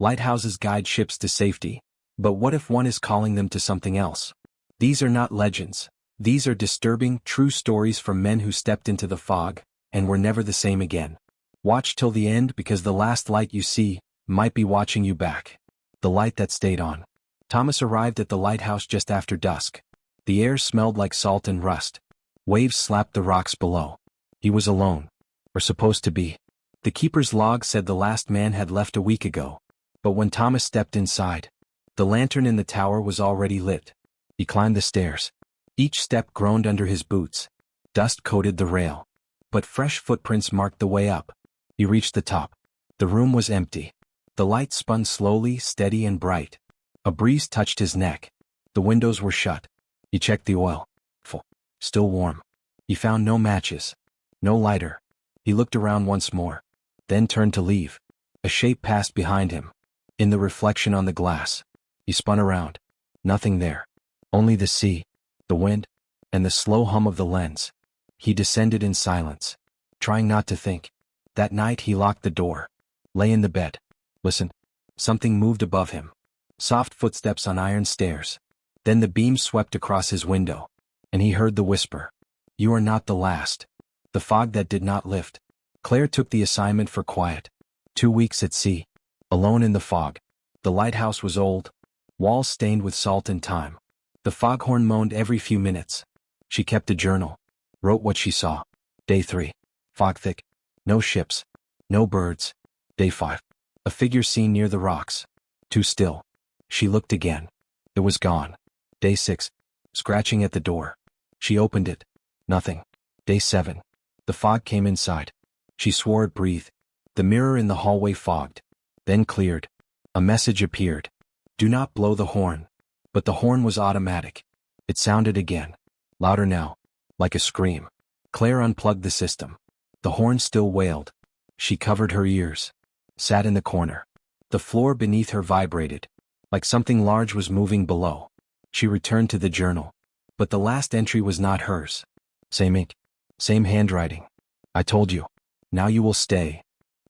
Lighthouses guide ships to safety, but what if one is calling them to something else? These are not legends. These are disturbing, true stories from men who stepped into the fog and were never the same again. Watch till the end, because the last light you see might be watching you back. The light that stayed on. Thomas arrived at the lighthouse just after dusk. The air smelled like salt and rust. Waves slapped the rocks below. He was alone. Or supposed to be. The keeper's log said the last man had left a week ago. But when Thomas stepped inside, the lantern in the tower was already lit. He climbed the stairs. Each step groaned under his boots. Dust coated the rail. But fresh footprints marked the way up. He reached the top. The room was empty. The light spun slowly, steady and bright. A breeze touched his neck. The windows were shut. He checked the oil. Full. Still warm. He found no matches. No lighter. He looked around once more. Then turned to leave. A shape passed behind him. In the reflection on the glass. He spun around. Nothing there. Only the sea, the wind, and the slow hum of the lens. He descended in silence, trying not to think. That night he locked the door. Lay in the bed. Listened. Something moved above him. Soft footsteps on iron stairs. Then the beam swept across his window. And he heard the whisper. You are not the last. The fog that did not lift. Claire took the assignment for quiet. 2 weeks at sea. Alone in the fog. The lighthouse was old. Walls stained with salt and time. The foghorn moaned every few minutes. She kept a journal. Wrote what she saw. Day 3. Fog thick. No ships. No birds. Day 5. A figure seen near the rocks. Too still. She looked again. It was gone. Day 6. Scratching at the door. She opened it. Nothing. Day 7. The fog came inside. She swore it breathed. The mirror in the hallway fogged. Then cleared. A message appeared. Do not blow the horn. But the horn was automatic. It sounded again. Louder now. Like a scream. Claire unplugged the system. The horn still wailed. She covered her ears. Sat in the corner. The floor beneath her vibrated. Like something large was moving below. She returned to the journal. But the last entry was not hers. Same ink. Same handwriting. I told you. Now you will stay.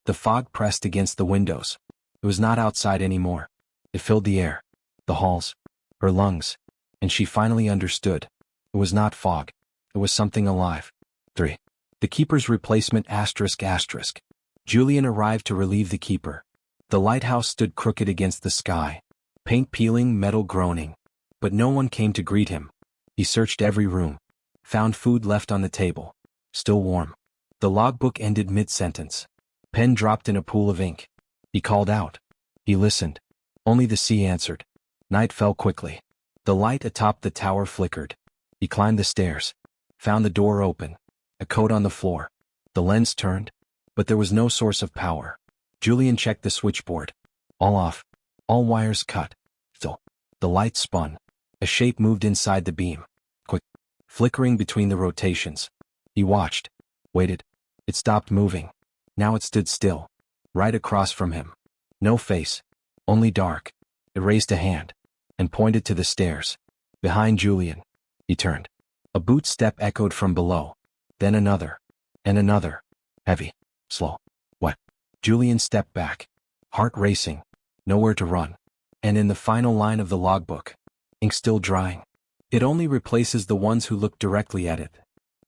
The fog pressed against the windows. It was not outside anymore. It filled the air. The halls. Her lungs. And she finally understood. It was not fog. It was something alive. 3. The keeper's replacement ***. Julian arrived to relieve the keeper. The lighthouse stood crooked against the sky. Paint peeling, metal groaning. But no one came to greet him. He searched every room. Found food left on the table. Still warm. The logbook ended mid-sentence. Pen dropped in a pool of ink. He called out. He listened. Only the sea answered. Night fell quickly. The light atop the tower flickered. He climbed the stairs. Found the door open. A coat on the floor. The lens turned. But there was no source of power. Julian checked the switchboard. All off. All wires cut. Still. The light spun. A shape moved inside the beam. Quick. Flickering between the rotations. He watched. Waited. It stopped moving. Now it stood still. Right across from him. No face. Only dark. It raised a hand. And pointed to the stairs. Behind Julian. He turned. A boot step echoed from below. Then another. And another. Heavy. Slow. Wet. Julian stepped back. Heart racing. Nowhere to run. And in the final line of the logbook. Ink still drying. It only replaces the ones who look directly at it.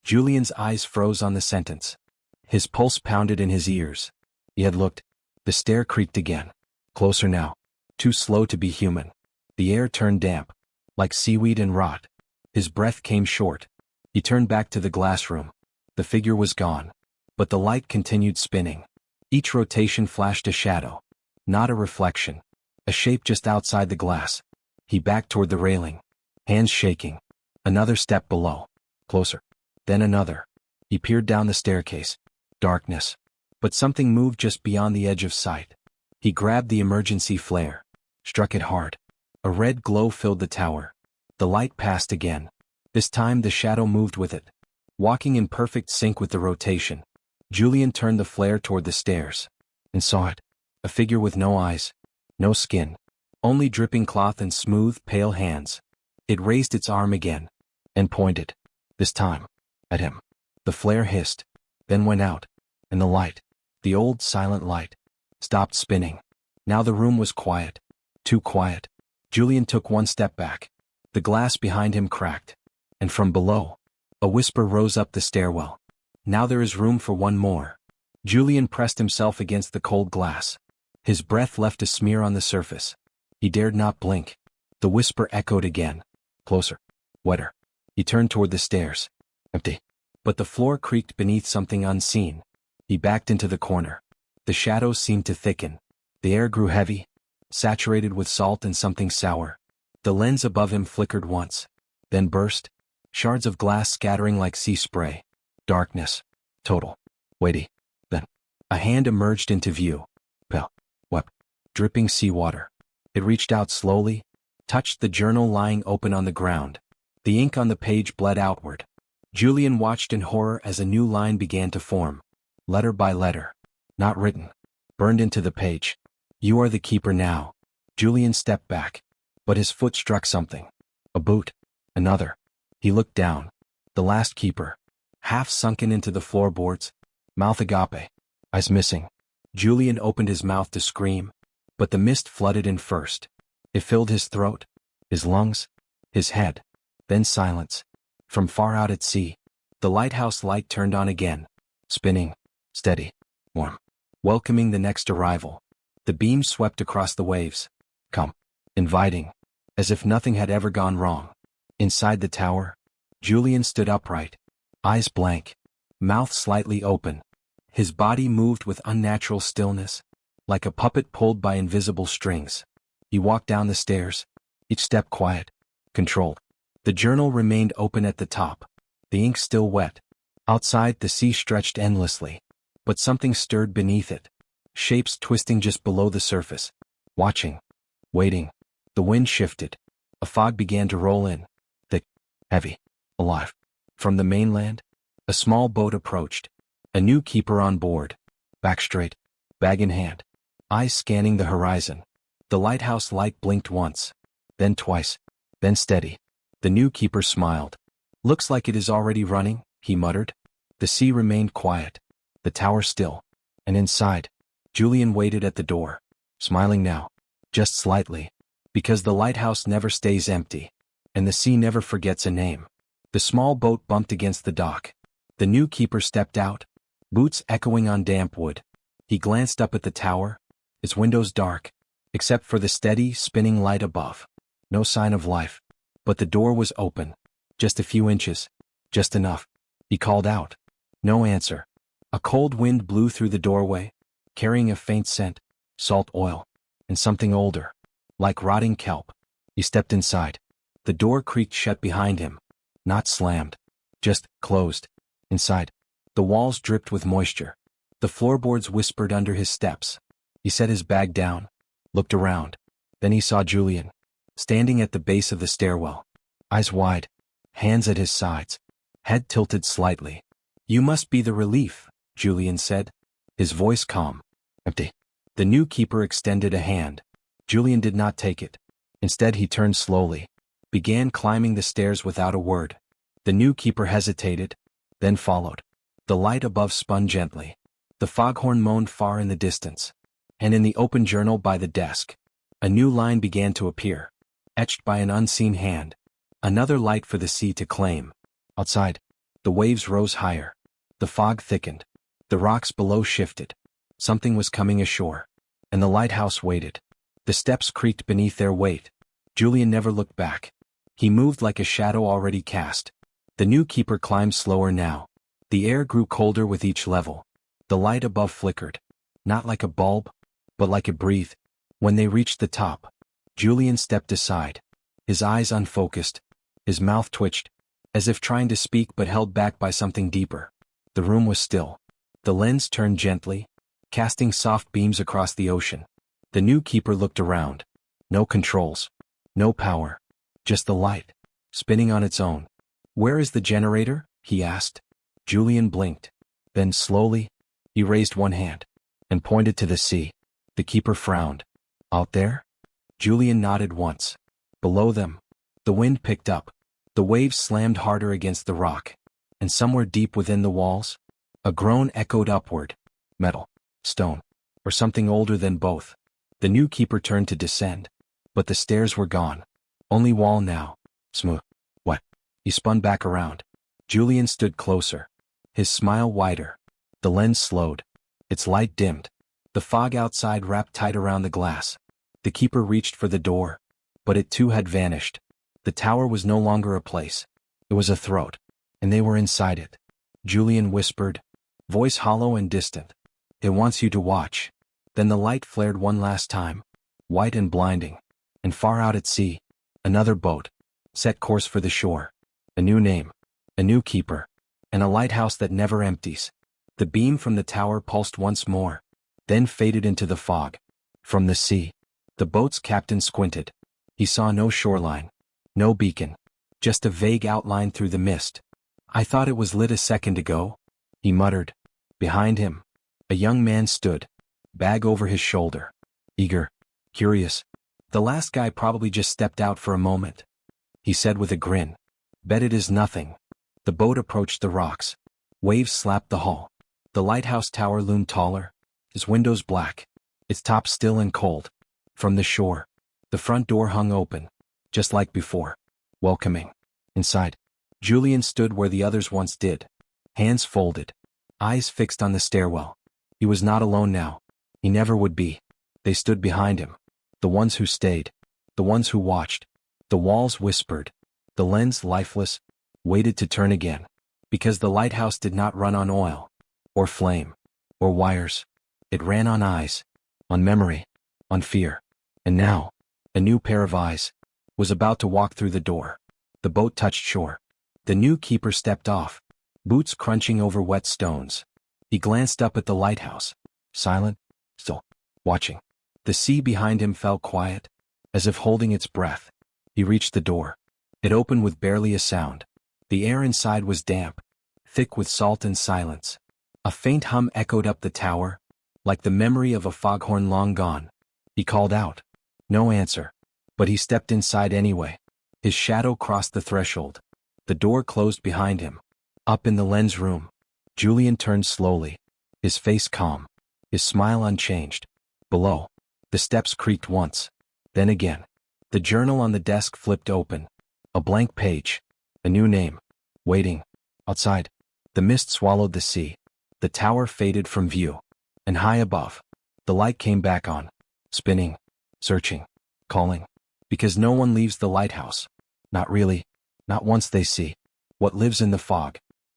Julian's eyes froze on the sentence. His pulse pounded in his ears. He had looked. The stair creaked again. Closer now. Too slow to be human. The air turned damp. Like seaweed and rot. His breath came short. He turned back to the glass room. The figure was gone. But the light continued spinning. Each rotation flashed a shadow. Not a reflection. A shape just outside the glass. He backed toward the railing. Hands shaking. Another step below. Closer. Then another. He peered down the staircase. Darkness. But something moved just beyond the edge of sight. He grabbed the emergency flare. Struck it hard. A red glow filled the tower. The light passed again. This time the shadow moved with it. Walking in perfect sync with the rotation. Julian turned the flare toward the stairs. And saw it. A figure with no eyes. No skin. Only dripping cloth and smooth, pale hands. It raised its arm again. And pointed. This time. At him. The flare hissed. Then went out. And the light. The old silent light. Stopped spinning. Now the room was quiet. Too quiet. Julian took one step back. The glass behind him cracked. And from below, a whisper rose up the stairwell. Now there is room for one more. Julian pressed himself against the cold glass. His breath left a smear on the surface. He dared not blink. The whisper echoed again. Closer. Wetter. He turned toward the stairs. Empty. But the floor creaked beneath something unseen. He backed into the corner. The shadows seemed to thicken. The air grew heavy, saturated with salt and something sour. The lens above him flickered once, then burst, shards of glass scattering like sea spray. Darkness. Total. Weighty. Then, a hand emerged into view. Pale. Wet. Dripping seawater. It reached out slowly, touched the journal lying open on the ground. The ink on the page bled outward. Julian watched in horror as a new line began to form. Letter by letter. Not written. Burned into the page. You are the keeper now. Julian stepped back. But his foot struck something. A boot. Another. He looked down. The last keeper. Half sunken into the floorboards. Mouth agape. Eyes missing. Julian opened his mouth to scream. But the mist flooded in first. It filled his throat, his lungs, his head. Then silence. From far out at sea, the lighthouse light turned on again. Spinning. Steady. Warm. Welcoming the next arrival. The beams swept across the waves. Come. Inviting. As if nothing had ever gone wrong. Inside the tower, Julian stood upright. Eyes blank. Mouth slightly open. His body moved with unnatural stillness, like a puppet pulled by invisible strings. He walked down the stairs, each step quiet, controlled. The journal remained open at the top, the ink still wet. Outside, the sea stretched endlessly, but something stirred beneath it, shapes twisting just below the surface. Watching, waiting. The wind shifted. A fog began to roll in, thick, heavy, alive. From the mainland, a small boat approached. A new keeper on board, back straight, bag in hand, eyes scanning the horizon. The lighthouse light blinked once, then twice, then steady. The new keeper smiled. Looks like it is already running, he muttered. The sea remained quiet, the tower still, and inside, Julian waited at the door, smiling now, just slightly, because the lighthouse never stays empty, and the sea never forgets a name. The small boat bumped against the dock. The new keeper stepped out, boots echoing on damp wood. He glanced up at the tower, its windows dark, except for the steady, spinning light above. No sign of life. But the door was open. Just a few inches. Just enough. He called out. No answer. A cold wind blew through the doorway, carrying a faint scent, salt oil, and something older, like rotting kelp. He stepped inside. The door creaked shut behind him. Not slammed. Just closed. Inside, the walls dripped with moisture. The floorboards whispered under his steps. He set his bag down, looked around. Then he saw Julian, standing at the base of the stairwell, eyes wide, hands at his sides, head tilted slightly. You must be the relief, Julian said, his voice calm. Empty. The new keeper extended a hand. Julian did not take it. Instead he turned slowly, began climbing the stairs without a word. The new keeper hesitated, then followed. The light above spun gently. The foghorn moaned far in the distance. And in the open journal by the desk, a new line began to appear, etched by an unseen hand. Another light for the sea to claim. Outside, the waves rose higher. The fog thickened. The rocks below shifted. Something was coming ashore. And the lighthouse waited. The steps creaked beneath their weight. Julian never looked back. He moved like a shadow already cast. The new keeper climbed slower now. The air grew colder with each level. The light above flickered. Not like a bulb, but like a breathe. When they reached the top, Julian stepped aside. His eyes unfocused. His mouth twitched, as if trying to speak but held back by something deeper. The room was still. The lens turned gently, casting soft beams across the ocean. The new keeper looked around. No controls. No power. Just the light, spinning on its own. Where is the generator? He asked. Julian blinked. Then slowly, he raised one hand and pointed to the sea. The keeper frowned. Out there? Julian nodded once. Below them, the wind picked up. The waves slammed harder against the rock. And somewhere deep within the walls, a groan echoed upward. Metal, stone, or something older than both. The new keeper turned to descend. But the stairs were gone. Only wall now. Smooth. What? He spun back around. Julian stood closer. His smile wider. The lens slowed. Its light dimmed. The fog outside wrapped tight around the glass. The keeper reached for the door. But it too had vanished. The tower was no longer a place. It was a throat. And they were inside it. Julian whispered, voice hollow and distant. It wants you to watch. Then the light flared one last time. White and blinding. And far out at sea, another boat. Set course for the shore. A new name. A new keeper. And a lighthouse that never empties. The beam from the tower pulsed once more. Then faded into the fog. From the sea. The boat's captain squinted. He saw no shoreline. No beacon. Just a vague outline through the mist. I thought it was lit a second ago, he muttered. Behind him, a young man stood. Bag over his shoulder. Eager. Curious. The last guy probably just stepped out for a moment. He said with a grin. Bet it is nothing. The boat approached the rocks. Waves slapped the hull. The lighthouse tower loomed taller. Its windows black. Its top still and cold. From the shore, the front door hung open. Just like before. Welcoming. Inside, Julian stood where the others once did. Hands folded. Eyes fixed on the stairwell. He was not alone now. He never would be. They stood behind him. The ones who stayed. The ones who watched. The walls whispered. The lens, lifeless, waited to turn again. Because the lighthouse did not run on oil. Or flame. Or wires. It ran on eyes. On memory. On fear. And now, a new pair of eyes was about to walk through the door. The boat touched shore. The new keeper stepped off. Boots crunching over wet stones. He glanced up at the lighthouse. Silent. Still. Watching. The sea behind him fell quiet, as if holding its breath. He reached the door. It opened with barely a sound. The air inside was damp, thick with salt and silence. A faint hum echoed up the tower, like the memory of a foghorn long gone. He called out. No answer. But he stepped inside anyway. His shadow crossed the threshold. The door closed behind him. Up in the lens room, Julian turned slowly, his face calm, his smile unchanged. Below, the steps creaked once, then again. The journal on the desk flipped open. A blank page. A new name. Waiting. Outside, the mist swallowed the sea. The tower faded from view. And high above, the light came back on. Spinning. Searching. Calling. Because no one leaves the lighthouse. Not really. Not once they see what lives in the fog.